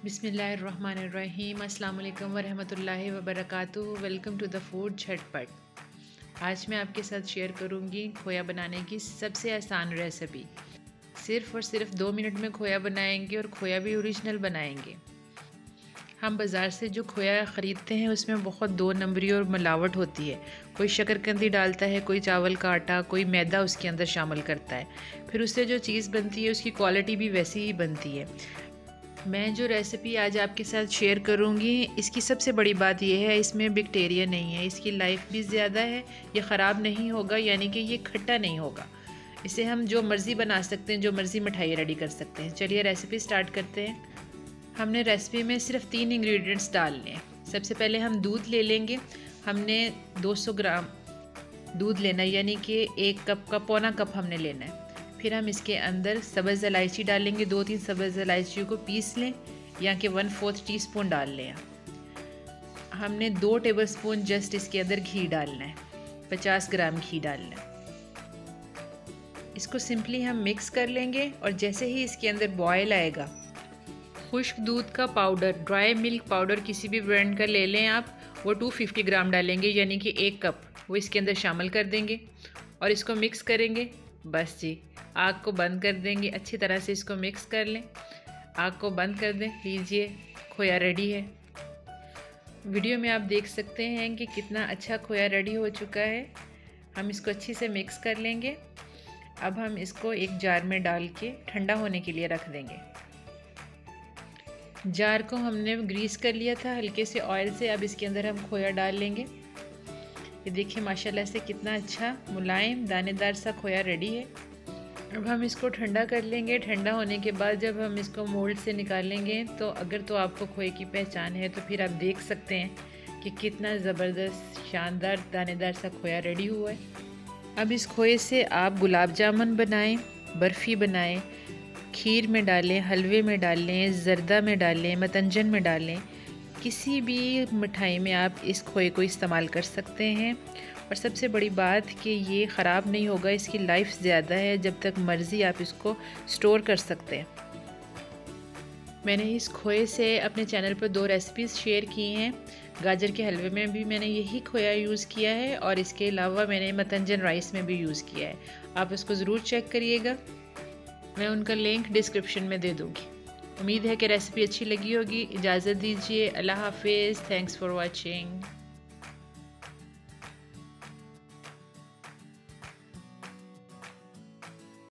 बिस्मिल्लाहिर्रहमानिर्रहीम। अस्सलाम वालेकुम वरहमतुल्लाहि वबरकातुहू। वेलकम टू द फूड झटपट। आज मैं आपके साथ शेयर करूंगी खोया बनाने की सबसे आसान रेसिपी। सिर्फ़ और सिर्फ 2 मिनट में खोया बनाएंगे और खोया भी ओरिजिनल बनाएंगे। हम बाज़ार से जो खोया ख़रीदते हैं उसमें बहुत 2 नंबरी और मिलावट होती है। कोई शक्करकंदी डालता है, कोई चावल का आटा, कोई मैदा उसके अंदर शामिल करता है। फिर उससे जो चीज़ बनती है उसकी क्वालिटी भी वैसी ही बनती है। मैं जो रेसिपी आज आपके साथ शेयर करूंगी, इसकी सबसे बड़ी बात यह है इसमें बैक्टीरिया नहीं है, इसकी लाइफ भी ज़्यादा है, ये ख़राब नहीं होगा, यानी कि ये खट्टा नहीं होगा। इसे हम जो मर्ज़ी बना सकते हैं, जो मर्ज़ी मिठाई रेडी कर सकते हैं। चलिए रेसिपी स्टार्ट करते हैं। हमने रेसिपी में सिर्फ 3 इंग्रेडिएंट्स डालने हैं। सबसे पहले हम दूध ले लेंगे। हमने 200 ग्राम दूध लेना है, यानी कि 1 कप का पौना कप हमने लेना है। फिर हम इसके अंदर सब्ज़ इलायची डालेंगे। 2-3 सब्ज़ इलायची को पीस लें, या कि 1/4 टीस्पून डाल लें। हमने 2 टेबलस्पून जस्ट इसके अंदर घी डालना है, 50 ग्राम घी डालना है। इसको सिंपली हम मिक्स कर लेंगे और जैसे ही इसके अंदर बॉयल आएगा, खुश्क दूध का पाउडर, ड्राई मिल्क पाउडर किसी भी ब्रांड का ले लें आप, वो 250 ग्राम डालेंगे, यानी कि 1 कप वो इसके अंदर शामिल कर देंगे और इसको मिक्स करेंगे। बस जी, आग को बंद कर देंगे। अच्छी तरह से इसको मिक्स कर लें, आग को बंद कर दें। लीजिए, खोया रेडी है। वीडियो में आप देख सकते हैं कि कितना अच्छा खोया रेडी हो चुका है। हम इसको अच्छी से मिक्स कर लेंगे। अब हम इसको एक जार में डाल के ठंडा होने के लिए रख देंगे। जार को हमने ग्रीस कर लिया था हल्के से ऑयल से। अब इसके अंदर हम खोया डाल लेंगे। ये देखिए माशाल्लाह से कितना अच्छा मुलायम दानेदार सा खोया रेडी है। अब हम इसको ठंडा कर लेंगे। ठंडा होने के बाद जब हम इसको मोल्ड से निकालेंगे, तो अगर तो आपको खोए की पहचान है तो फिर आप देख सकते हैं कि कितना ज़बरदस्त शानदार दानेदार सा खोया रेडी हुआ है। अब इस खोए से आप गुलाब जामुन बनाएं, बर्फ़ी बनाएं, खीर में डालें, हलवे में डालें, ज़र्दा में डालें, मतंजन में डालें, किसी भी मिठाई में आप इस खोए को इस्तेमाल कर सकते हैं। और सबसे बड़ी बात कि ये ख़राब नहीं होगा, इसकी लाइफ ज़्यादा है, जब तक मर्ज़ी आप इसको स्टोर कर सकते हैं। मैंने इस खोए से अपने चैनल पर 2 रेसिपीज़ शेयर की हैं। गाजर के हलवे में भी मैंने यही खोया यूज़ किया है और इसके अलावा मैंने मतंजन राइस में भी यूज़ किया है। आप इसको ज़रूर चेक करिएगा, मैं उनका लिंक डिस्क्रिप्शन में दे दूँगी। उम्मीद है कि रेसिपी अच्छी लगी होगी। इजाज़त दीजिए, अल्लाह हाफिज़। Thanks for watching.